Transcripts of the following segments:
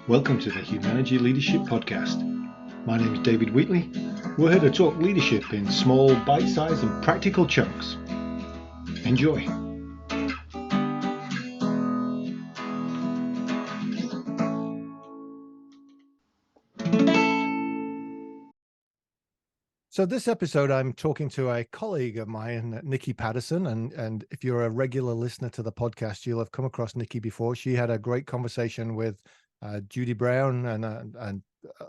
Welcome to the Humanergy Leadership Podcast. My name is David Wheatley. We're here to talk leadership in small, bite-sized and practical chunks. Enjoy. So this episode, I'm talking to a colleague of mine, Nikki Patterson, and if you're a regular listener to the podcast, you'll have come across Nikki before. She had a great conversation with Judy Brown and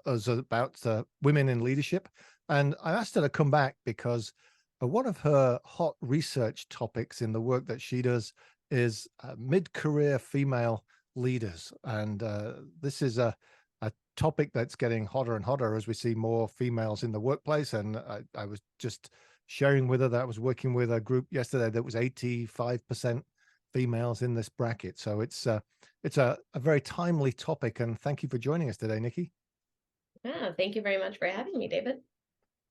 us about women in leadership. And I asked her to come back because one of her hot research topics in the work that she does is mid-career female leaders. And this is a topic that's getting hotter and hotter as we see more females in the workplace. And I was just sharing with her that I was working with a group yesterday that was 85% females in this bracket. So it's a very timely topic. And thank you for joining us today, Nikki. Yeah, thank you very much for having me, David.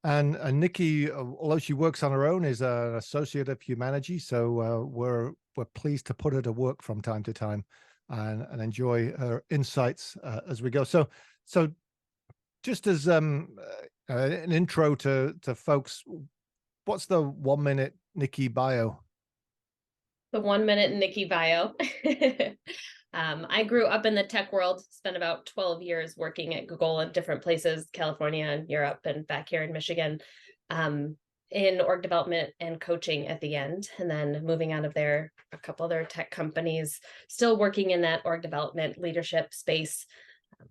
And Nikki, although she works on her own, is an associate of Humanergy. So we're pleased to put her to work from time to time and enjoy her insights as we go. So just as an intro to folks, what's the 1 minute Nikki bio? The 1 minute Nikki bio. I grew up in the tech world, spent about 12 years working at Google in different places, California and Europe and back here in Michigan, in org development and coaching at the end. And then moving out of there, a couple other tech companies, still working in that org development leadership space.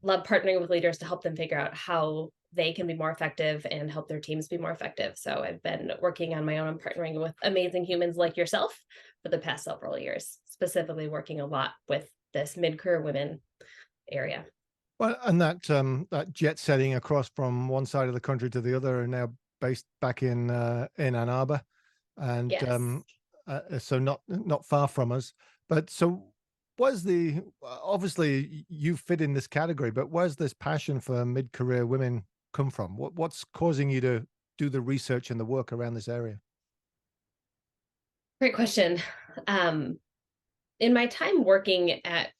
Love partnering with leaders to help them figure out how they can be more effective and help their teams be more effective. So I've been working on my own and partnering with amazing humans like yourself for the past several years, specifically working a lot with this mid-career women area. Well, and that jet setting across from one side of the country to the other, are now based back in Ann Arbor, and yes. so not far from us. But so was the obviously you fit in this category, but where's this passion for mid-career women come from? What's causing you to do the research and the work around this area? Great question. In my time working at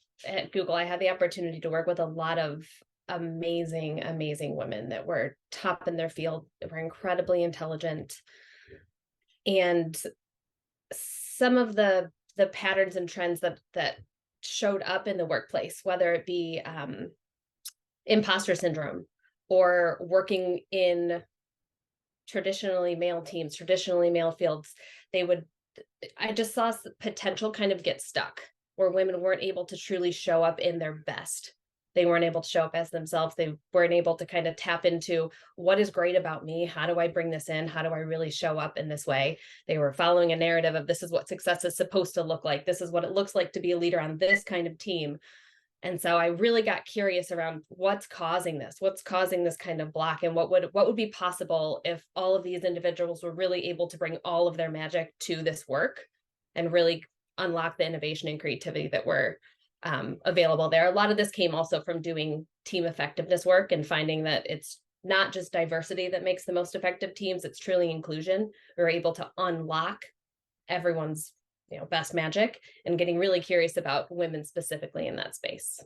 Google, I had the opportunity to work with a lot of amazing women that were top in their field, that were incredibly intelligent. And some of the patterns and trends that showed up in the workplace, whether it be imposter syndrome or working in traditionally male teams, traditionally male fields, I just saw potential kind of get stuck where women weren't able to truly show up in their best. They weren't able to show up as themselves. They weren't able to kind of tap into what is great about me. How do I bring this in? How do I really show up in this way? They were following a narrative of this is what success is supposed to look like. This is what it looks like to be a leader on this kind of team. And so I really got curious around what's causing this kind of block, and what would be possible if all of these individuals were really able to bring all of their magic to this work and really unlock the innovation and creativity that were available there. A lot of this came also from doing team effectiveness work and finding that it's not just diversity that makes the most effective teams, it's truly inclusion. We're able to unlock everyone's best magic, and getting really curious about women specifically in that space.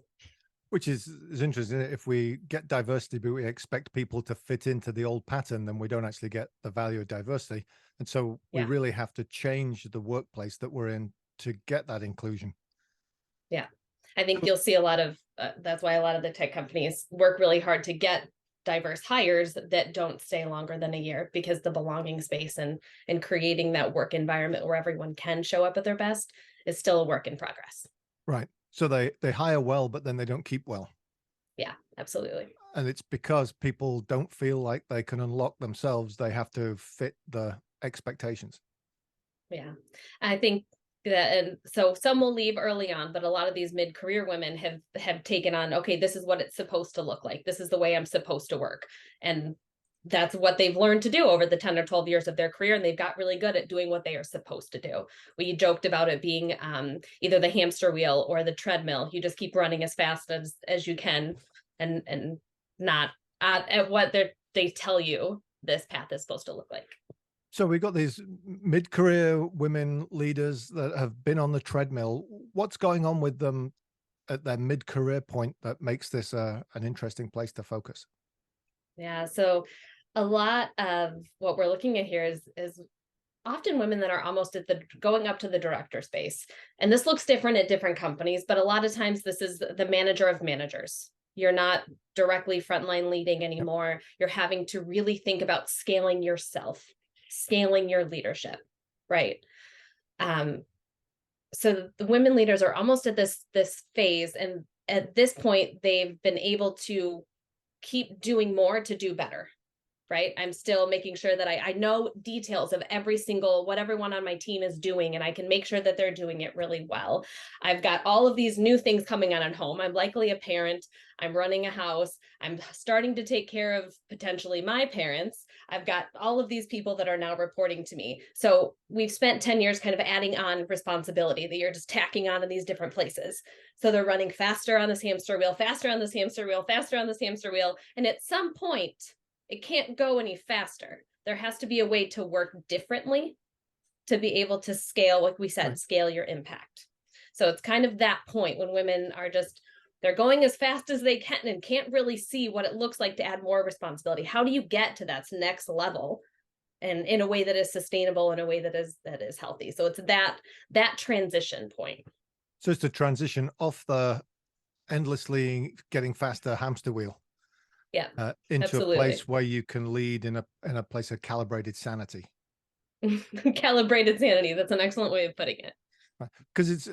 Which is interesting. If we get diversity, but we expect people to fit into the old pattern, then we don't actually get the value of diversity. And so we really have to change the workplace that we're in to get that inclusion. Yeah, I think you'll see a lot of, that's why a lot of the tech companies work really hard to get diverse hires that don't stay longer than a year, because the belonging space and creating that work environment where everyone can show up at their best is still a work in progress. Right. So they hire well, but then they don't keep well. Yeah, absolutely. And it's because people don't feel like they can unlock themselves. They have to fit the expectations. Yeah, I think that, and so some will leave early on, but a lot of these mid-career women have taken on, okay, this is what it's supposed to look like. This is the way I'm supposed to work. And that's what they've learned to do over the 10 or 12 years of their career. And they've got really good at doing what they are supposed to do. We joked about it being either the hamster wheel or the treadmill. You just keep running as fast as you can and not at what they tell you this path is supposed to look like. So we've got these mid-career women leaders that have been on the treadmill. What's going on with them at their mid-career point that makes this an interesting place to focus? Yeah. So a lot of what we're looking at here is often women that are almost at the going up to the director space. And this looks different at different companies, but a lot of times this is the manager of managers. You're not directly frontline leading anymore. You're having to really think about scaling yourself, scaling your leadership, right? So the women leaders are almost at this phase, and at this point, they've been able to keep doing more to do better, right? I'm still making sure that I know details of every single, what everyone on my team is doing, and I can make sure that they're doing it really well. I've got all of these new things coming on at home. I'm likely a parent. I'm running a house. I'm starting to take care of potentially my parents. I've got all of these people that are now reporting to me. So we've spent 10 years kind of adding on responsibility that you're just tacking on in these different places. So they're running faster on this hamster wheel, faster on this hamster wheel, faster on this hamster wheel. And at some point, it can't go any faster. There has to be a way to work differently to be able to scale, like we said, scale your impact. So it's kind of that point when women are just, they're going as fast as they can and can't really see what it looks like to add more responsibility. How do you get to that next level, and in a way that is sustainable, in a way that is healthy? So it's that transition point. So it's the transition off the endlessly getting faster hamster wheel. Yeah, into absolutely. A place where you can lead in a place of calibrated sanity. Calibrated sanity. That's an excellent way of putting it. Because it's,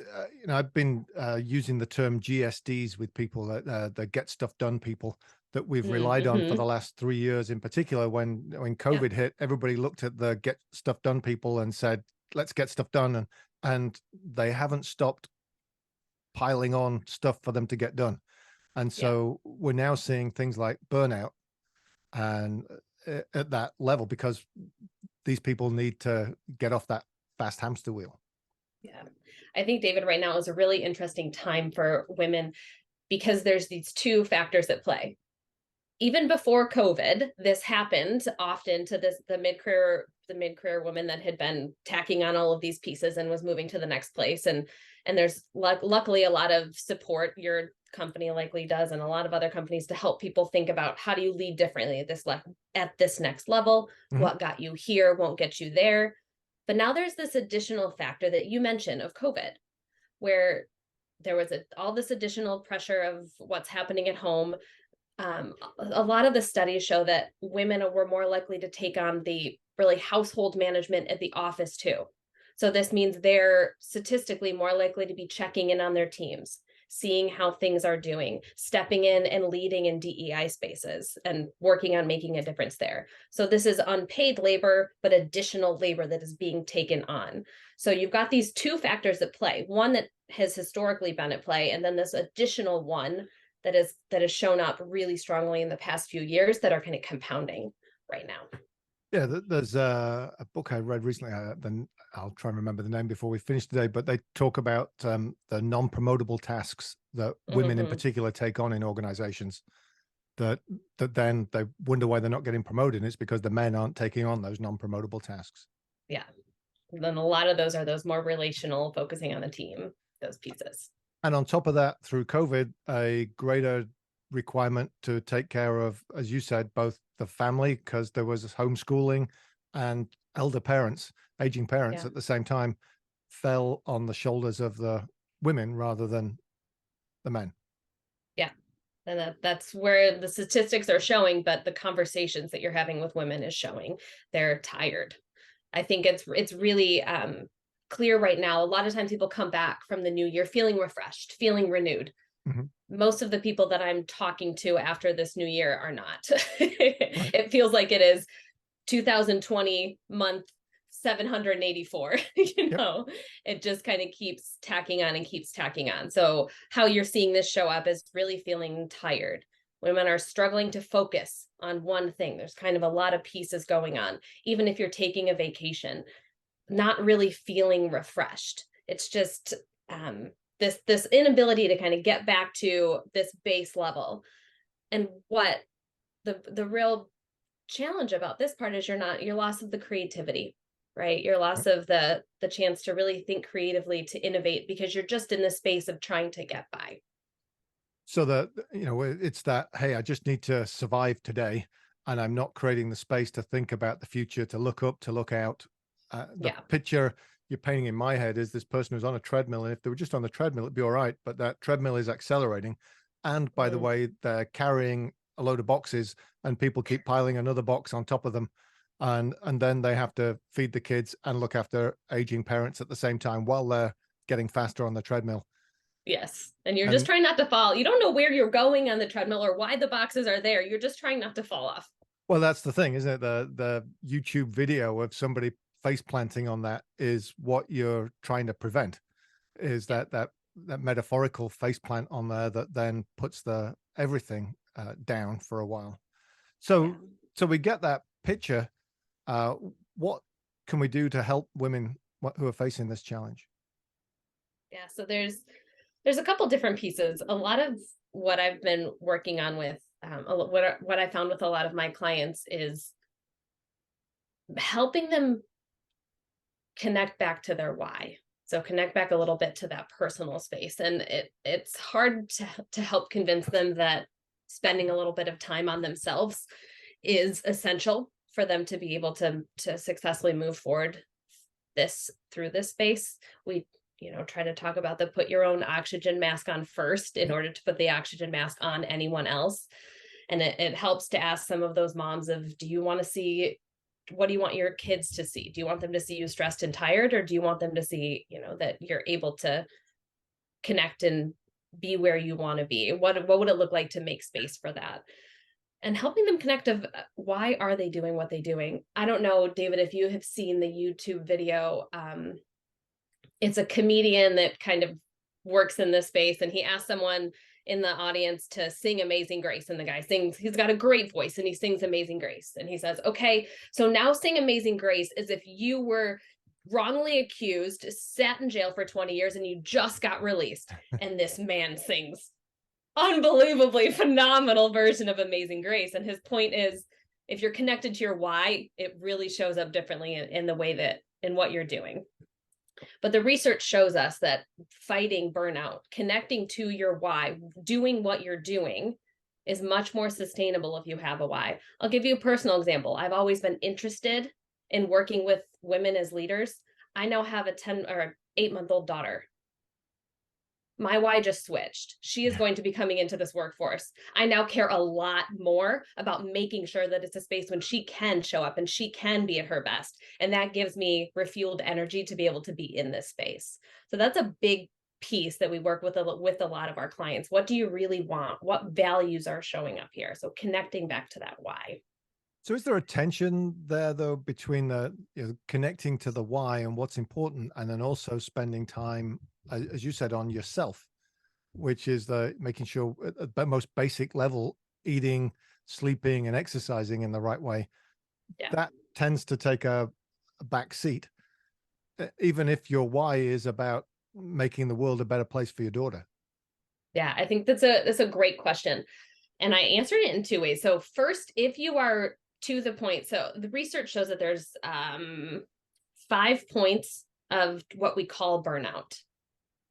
I've been using the term GSDs with people that get stuff done people that we've relied on for the last 3 years in particular. When COVID hit, everybody looked at the get stuff done people and said, let's get stuff done. And they haven't stopped piling on stuff for them to get done. And so we're now seeing things like burnout and at that level, because these people need to get off that fast hamster wheel. Yeah. I think, David, right now is a really interesting time for women because there's these two factors at play. Even before COVID, this happened often to the mid-career woman that had been tacking on all of these pieces and was moving to the next place. And there's luckily a lot of support. Your company likely does, and a lot of other companies, to help people think about how do you lead differently at this next level. What got you here won't get you there. But now there's this additional factor that you mentioned of COVID, where there was all this additional pressure of what's happening at home. A lot of the studies show that women were more likely to take on the really household management at the office too. So this means they're statistically more likely to be checking in on their teams, seeing how things are doing, stepping in and leading in DEI spaces and working on making a difference there. So this is unpaid labor, but additional labor that is being taken on. So you've got these two factors at play, one that has historically been at play, and then this additional one that has shown up really strongly in the past few years that are kind of compounding right now. Yeah, there's a book I read recently. Then I'll try and remember the name before we finish today. But they talk about the non-promotable tasks that women in particular take on in organizations. That then they wonder why they're not getting promoted. And it's because the men aren't taking on those non-promotable tasks. Yeah, and then a lot of those are those more relational, focusing on the team, those pieces. And on top of that, through COVID, a greater requirement to take care of, as you said, both the family, because there was homeschooling, and elder parents, aging parents at the same time, fell on the shoulders of the women rather than the men. Yeah. And that's where the statistics are showing, but the conversations that you're having with women is showing they're tired. I think it's really clear right now. A lot of times people come back from the new year feeling refreshed, feeling renewed. Most of the people that I'm talking to after this new year are not. It feels like it is 2020 month 784. It just kind of keeps tacking on and keeps tacking on. So how you're seeing this show up is really feeling tired. Women are struggling to focus on one thing. There's kind of a lot of pieces going on. Even if you're taking a vacation, not really feeling refreshed. It's just this inability to kind of get back to this base level. And what the real challenge about this part is your loss of the creativity, right? Your loss of the chance to really think creatively, to innovate, because you're just in the space of trying to get by. So that, it's that, hey, I just need to survive today, and I'm not creating the space to think about the future, to look up, to look out. The Yeah. picture you're painting in my head is this person who's on a treadmill, and if they were just on the treadmill, it'd be all right. But that treadmill is accelerating, and by the Mm, way, they're carrying a load of boxes, and people keep piling another box on top of them, and then they have to feed the kids and look after aging parents at the same time while they're getting faster on the treadmill. yes. And you're just And trying not to fall. You don't know where you're going on the treadmill or why the boxes are there. You're just trying not to fall off. well, that's the thing, isn't it? The YouTube video of somebody face planting on that is what you're trying to prevent. Is Yeah. that metaphorical face plant on there that then puts the everything down for a while. Yeah. So we get that picture. Uh, what can we do to help women who are facing this challenge? Yeah. So there's a couple different pieces. A lot of what I've been working on with what I found with a lot of my clients is helping them connect back to their why. So connect back a little bit to that personal space. And it's hard to help convince them that spending a little bit of time on themselves is essential for them to be able to successfully move forward through this space. We try to talk about the put your own oxygen mask on first in order to put the oxygen mask on anyone else. And it helps to ask some of those moms of, do you want to see, what do you want your kids to see? Do you want them to see you stressed and tired, or do you want them to see, that you're able to connect and be where you want to be? What would it look like to make space for that? And helping them connect of why are they doing what they're doing? I don't know, David, if you have seen the YouTube video. It's a comedian that kind of works in this space, and he asked someone in the audience to sing Amazing Grace, and the guy sings, he's got a great voice and he sings Amazing Grace, and he says, okay, so now sing Amazing Grace as if you were wrongly accused, sat in jail for 20 years, and you just got released. And this man sings unbelievably phenomenal version of Amazing Grace. And his point is, if you're connected to your why, it really shows up differently in the way that in what you're doing. But the research shows us that fighting burnout, connecting to your why, doing what you're doing is much more sustainable if you have a why. I'll give you a personal example. I've always been interested in working with women as leaders. I now have a 10 or 8-month-old daughter. My why just switched. She is going to be coming into this workforce. I now care a lot more about making sure that it's a space when she can show up and she can be at her best. And that gives me refueled energy to be able to be in this space. So that's a big piece that we work with a lot of our clients. What do you really want? What values are showing up here? So connecting back to that why. So is there a tension there though between the connecting to the why and what's important, and then also spending time, as you said, on yourself, which is the making sure at the most basic level, eating, sleeping, and exercising in the right way. Yeah. That tends to take a back seat, even if your why is about making the world a better place for your daughter. Yeah, I think that's a great question. And I answered it in two ways. So first, if you are to the point, so the research shows that there's 5 points of what we call burnout.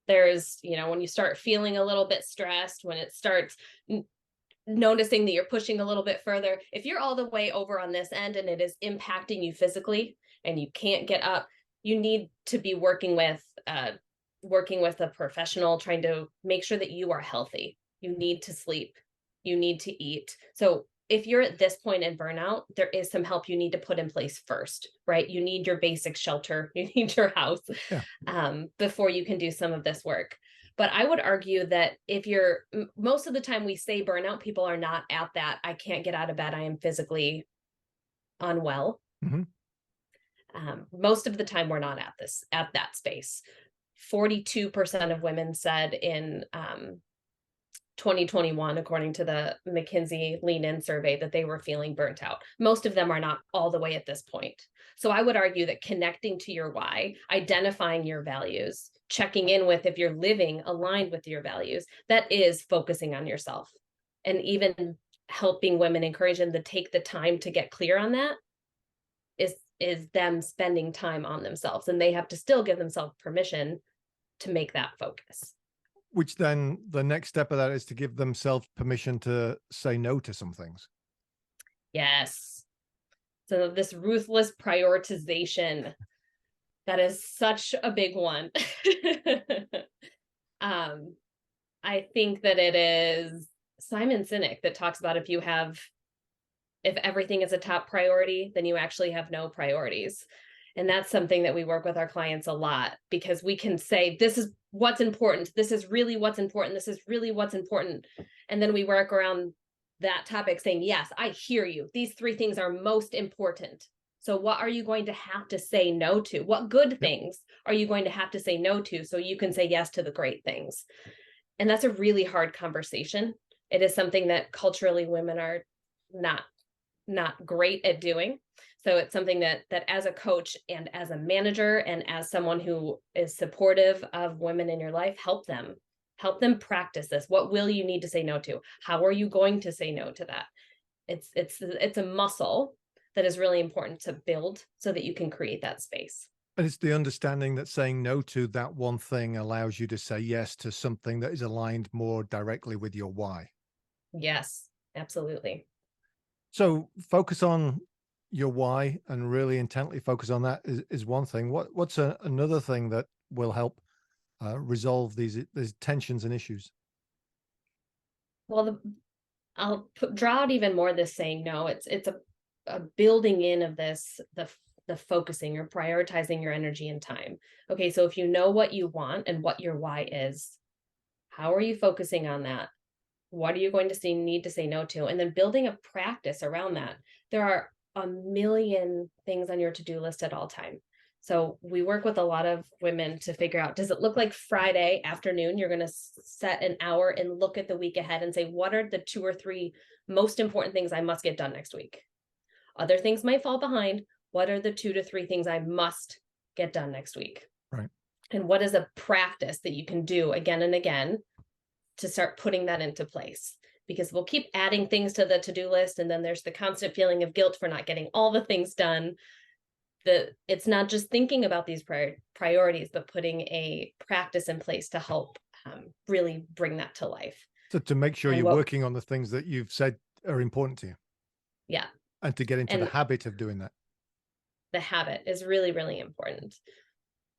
There's, when you start feeling a little bit stressed, when it starts noticing that you're pushing a little bit further. If you're all the way over on this end and it is impacting you physically and you can't get up, you need to be working with a professional, trying to make sure that you are healthy. You need to sleep. You need to eat. So if you're at this point in burnout, there is some help you need to put in place first, right? You need your basic shelter. You need your house before you can do some of this work. But I would argue that if you're, most of the time we say burnout, people are not at that. I can't get out of bed. I am physically unwell. Mm-hmm. Most of the time we're not at that space. 42% of women said in 2021, according to the McKinsey Lean In survey, that they were feeling burnt out. Most of them are not all the way at this point. So I would argue that connecting to your why, identifying your values, checking in with if you're living aligned with your values, that is focusing on yourself. And even helping women, encourage them to take the time to get clear on that is them spending time on themselves. And they have to still give themselves permission to make that focus. Which then the next step of that is to give themselves permission to say no to some things. Yes. So this ruthless prioritization, that is such a big one. I think that it is Simon Sinek that talks about if everything is a top priority, then you actually have no priorities. And that's something that we work with our clients a lot, because we can say, this is what's important. This is really what's important. This is really what's important. And then we work around that topic saying, yes, I hear you. These three things are most important. So what are you going to have to say no to? What good things are you going to have to say no to so you can say yes to the great things? And that's a really hard conversation. It is something that culturally women are not great at doing. So it's something that as a coach and as a manager and as someone who is supportive of women in your life, help them practice this. What will you need to say no to? How are you going to say no to that? It's a muscle that is really important to build so that you can create that space. And it's the understanding that saying no to that one thing allows you to say yes to something that is aligned more directly with your why. Yes, absolutely. So focus on your why and really intently focus on that is one thing. What's another thing that will help resolve these tensions and issues? Well, I'll draw out even more this saying no. It's a building in of this, the focusing or prioritizing your energy and time. Okay, so if you know what you want and what your why is, how are you focusing on that? What are you going to need to say no to? And then building a practice around that. There are a million things on your to-do list at all time. So we work with a lot of women to figure out, does it look like Friday afternoon, you're going to set an hour and look at the week ahead and say, what are the 2 or 3 most important things I must get done next week? Other things might fall behind. What are the 2 to 3 things I must get done next week? Right. And what is a practice that you can do again and again to start putting that into place? Because we'll keep adding things to the to-do list, and then there's the constant feeling of guilt for not getting all the things done. It's not just thinking about these priorities, but putting a practice in place to help really bring that to life. So to make sure you're working on the things that you've said are important to you. Yeah. And to get into the habit of doing that. The habit is really, really important.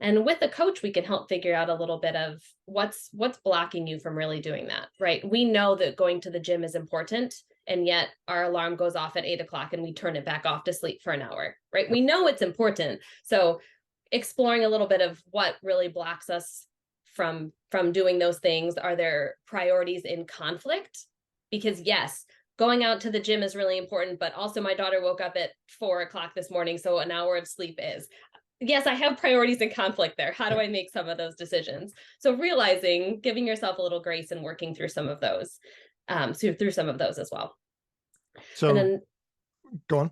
And with a coach, we can help figure out a little bit of what's blocking you from really doing that, right? We know that going to the gym is important, and yet our alarm goes off at 8 o'clock and we turn it back off to sleep for an hour, right? We know it's important. So exploring a little bit of what really blocks us from doing those things. Are there priorities in conflict? Because yes, going out to the gym is really important, but also my daughter woke up at 4 o'clock this morning, so an hour of sleep is. Yes, I have priorities and conflict there. How do I make some of those decisions? So realizing, giving yourself a little grace and working through some of those, through some of those as well. So and then, go on.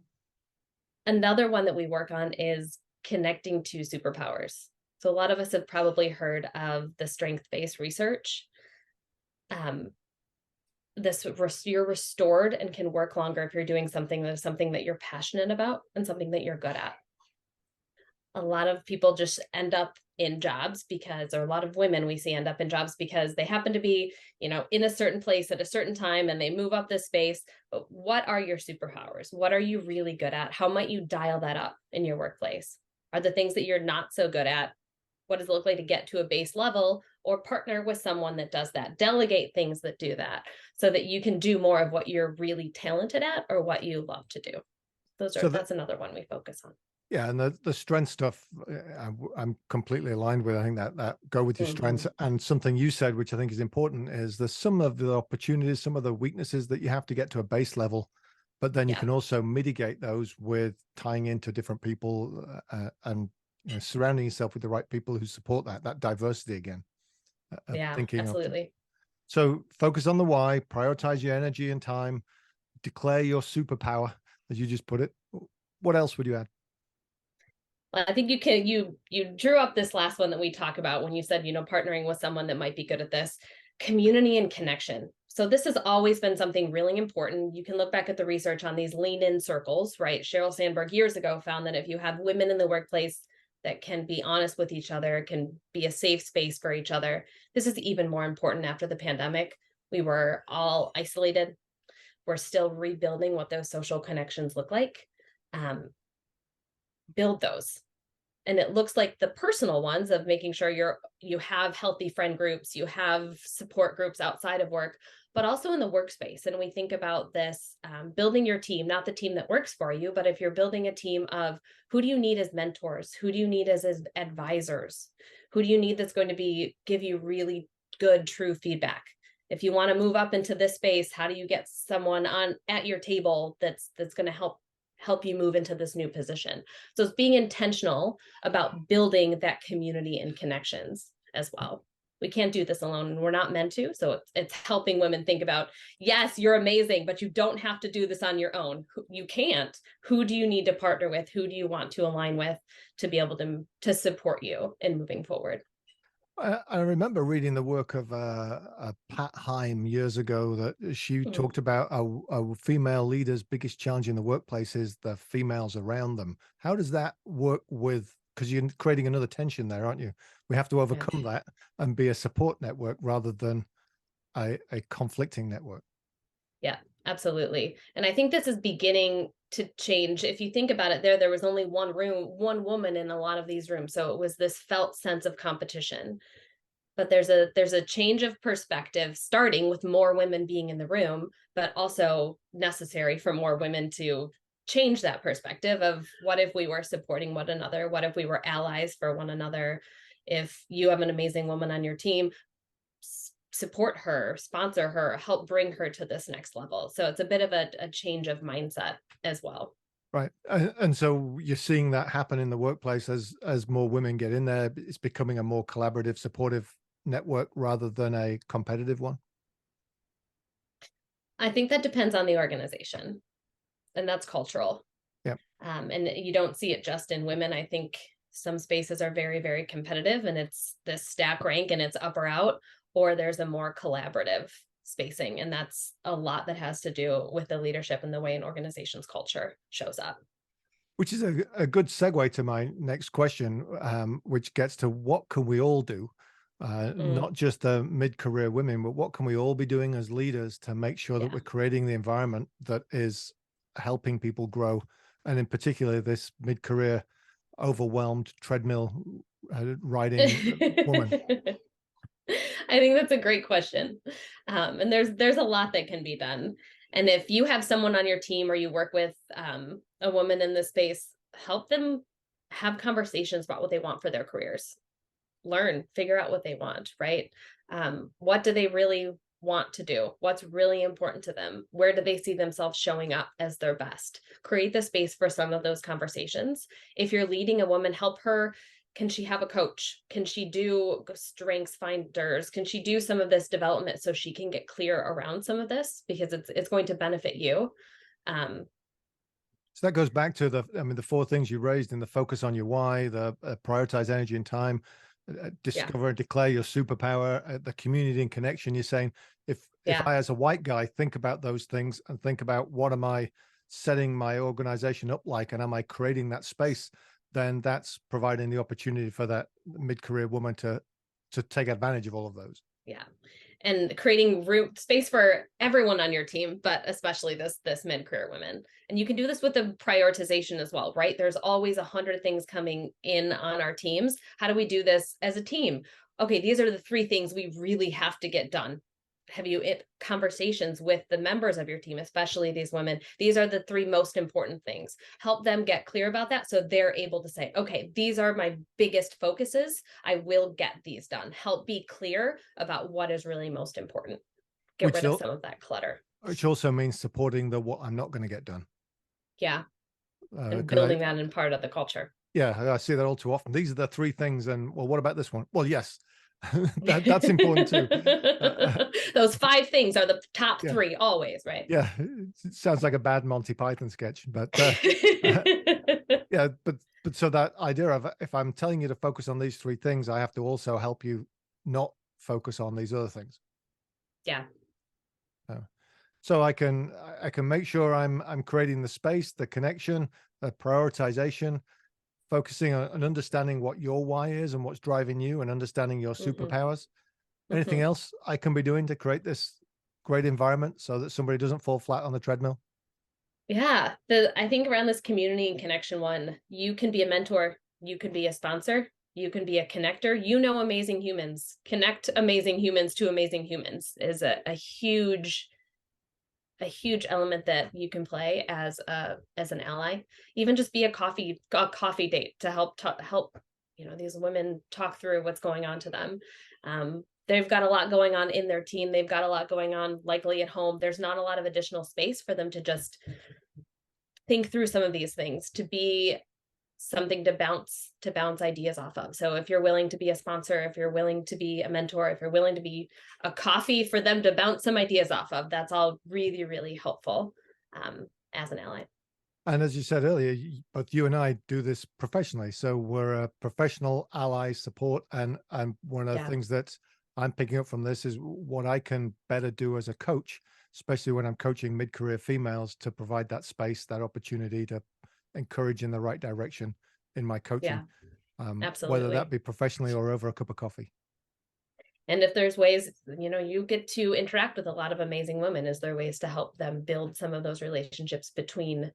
Another one that we work on is connecting to superpowers. So a lot of us have probably heard of the strength-based research. You're restored and can work longer if you're doing something that you're passionate about and something that you're good at. A lot of people just end up in jobs because, or a lot of women we see end up in jobs because they happen to be, in a certain place at a certain time and they move up this space. But what are your superpowers? What are you really good at? How might you dial that up in your workplace? Are the things that you're not so good at? What does it look like to get to a base level, or partner with someone that does that? Delegate things that do that so that you can do more of what you're really talented at or what you love to do. That's another one we focus on. Yeah, and the strength stuff, I'm completely aligned with. I think that go with your strengths. And something you said, which I think is important, is there's some of the opportunities, some of the weaknesses that you have to get to a base level, but then you can also mitigate those with tying into different people and surrounding yourself with the right people who support that diversity again. Thinking absolutely. So focus on the why, prioritize your energy and time, declare your superpower, as you just put it. What else would you add? I think you drew up this last one that we talk about when you said, partnering with someone that might be good at this. Community and connection. So this has always been something really important. You can look back at the research on these lean-in circles, right? Sheryl Sandberg years ago found that if you have women in the workplace that can be honest with each other, can be a safe space for each other. This is even more important after the pandemic. We were all isolated. We're still rebuilding what those social connections look like. Build those. And it looks like the personal ones of making sure you have healthy friend groups, you have support groups outside of work, but also in the workspace. And we think about this building your team, not the team that works for you, but if you're building a team of who do you need as mentors, who do you need as advisors, who do you need that's going to give you really good, true feedback. If you want to move up into this space, how do you get someone at your table that's going to help you move into this new position? So it's being intentional about building that community and connections as well. We can't do this alone, and we're not meant to. So it's helping women think about, yes, you're amazing, but you don't have to do this on your own. You can't. Who do you need to partner with? Who do you want to align with to be able to support you in moving forward? I remember reading the work of Pat Heim years ago that she talked about a female leader's biggest challenge in the workplace is the females around them. How does that work with, because you're creating another tension there, aren't you? We have to overcome that and be a support network rather than a conflicting network. Yeah, absolutely. And I think this is beginning to change. If you think about it, there was only one woman in a lot of these rooms. So it was this felt sense of competition. But there's a change of perspective, starting with more women being in the room, but also necessary for more women to change that perspective of what if we were supporting one another? What if we were allies for one another? If you have an amazing woman on your team, support her, sponsor her, help bring her to this next level. So it's a bit of a change of mindset as well. Right. And so you're seeing that happen in the workplace as more women get in there. It's becoming a more collaborative, supportive network rather than a competitive one. I think that depends on the organization, and that's cultural. Yeah. And you don't see it just in women. I think some spaces are very, very competitive, and it's this stack rank and it's up or out, or there's a more collaborative spacing. And that's a lot that has to do with the leadership and the way an organization's culture shows up. Which is a good segue to my next question, which gets to what can we all do? Not just the mid-career women, but what can we all be doing as leaders to make sure that we're creating the environment that is helping people grow? And in particular, this mid-career overwhelmed treadmill riding woman. I think that's a great question. And there's a lot that can be done. And if you have someone on your team or you work with a woman in this space, help them have conversations about what they want for their careers. Learn, figure out what they want, right? What do they really want to do? What's really important to them? Where do they see themselves showing up as their best? Create the space for some of those conversations. If you're leading a woman, help her. Can she have a coach? Can she do strengths finders? Can she do some of this development so she can get clear around some of this, because it's going to benefit you. So that goes back to the 4 things you raised in the focus on your why, the prioritize energy and time, discover and declare your superpower, the community and connection. You're saying if I, as a white guy, think about those things and think about what am I setting my organization up like, and am I creating that space, then that's providing the opportunity for that mid-career woman to take advantage of all of those. Yeah. And creating space for everyone on your team, but especially this mid-career women. And you can do this with the prioritization as well, right? There's always 100 things coming in on our teams. How do we do this as a team? Okay, these are the 3 things we really have to get done. Have you conversations with the members of your team, especially these women? These are the 3 most important things. Help them get clear about that so they're able to say, okay, these are my biggest focuses. I will get these done. Help be clear about what is really most important. Get rid of some of that clutter. Which also means supporting the what I'm not going to get done. Yeah. And building that in part of the culture. Yeah, I see that all too often. These are the 3 things. And well, what about this one? Well, yes. That's important too. Those 5 things are the top 3 always, right? Yeah, it sounds like a bad Monty Python sketch, but yeah, but so that idea of if I'm telling you to focus on these 3 things, I have to also help you not focus on these other things. Yeah. So I can make sure I'm creating the space, the connection, the prioritization, focusing on understanding what your why is and what's driving you and understanding your Hmm. superpowers. Anything Hmm. else I can be doing to create this great environment so that somebody doesn't fall flat on the treadmill? Yeah, I think around this community and connection one, you can be a mentor, you can be a sponsor, you can be a connector. You know, amazing humans. Connect amazing humans to amazing humans is a huge element that you can play as an ally. Even just be a coffee date to help these women talk through what's going on to them. They've got a lot going on in their team. They've got a lot going on likely at home. There's not a lot of additional space for them to just think through some of these things, to be something to bounce ideas off of. So if you're willing to be a sponsor, if you're willing to be a mentor, if you're willing to be a coffee for them to bounce some ideas off of, that's all really, really helpful as an ally. And as you said earlier, both you and I do this professionally. So we're a professional ally support. And one of the Yeah. things that I'm picking up from this is what I can better do as a coach, especially when I'm coaching mid-career females, to provide that space, that opportunity to encourage in the right direction in my coaching, Yeah, whether that absolutely. be professionally or over a cup of coffee. And if there's ways, you get to interact with a lot of amazing women, is there ways to help them build some of those relationships between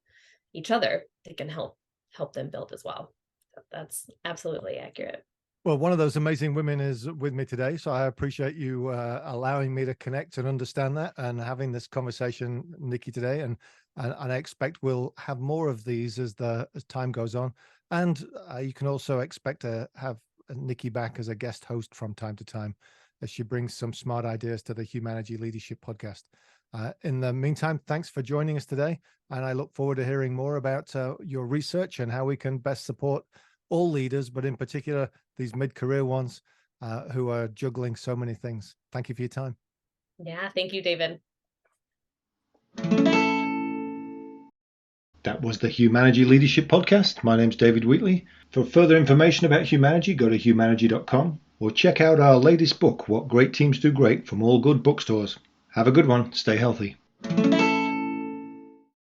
each other that can help them build as well. That's absolutely accurate. Well, one of those amazing women is with me today, so I appreciate you allowing me to connect and understand that, and having this conversation, Nikki, today. And I expect we'll have more of these as time goes on. And you can also expect to have Nikki back as a guest host from time to time, as she brings some smart ideas to the Humanergy Leadership Podcast. In the meantime, thanks for joining us today, and I look forward to hearing more about your research and how we can best support all leaders, but in particular these mid-career ones who are juggling so many things. Thank you for your time. Yeah, thank you, David. That was the Humanergy Leadership Podcast. My name's David Wheatley. For further information about Humanergy, go to humanergy.com or check out our latest book, What Great Teams Do Great, from all good bookstores. Have a good one. Stay healthy.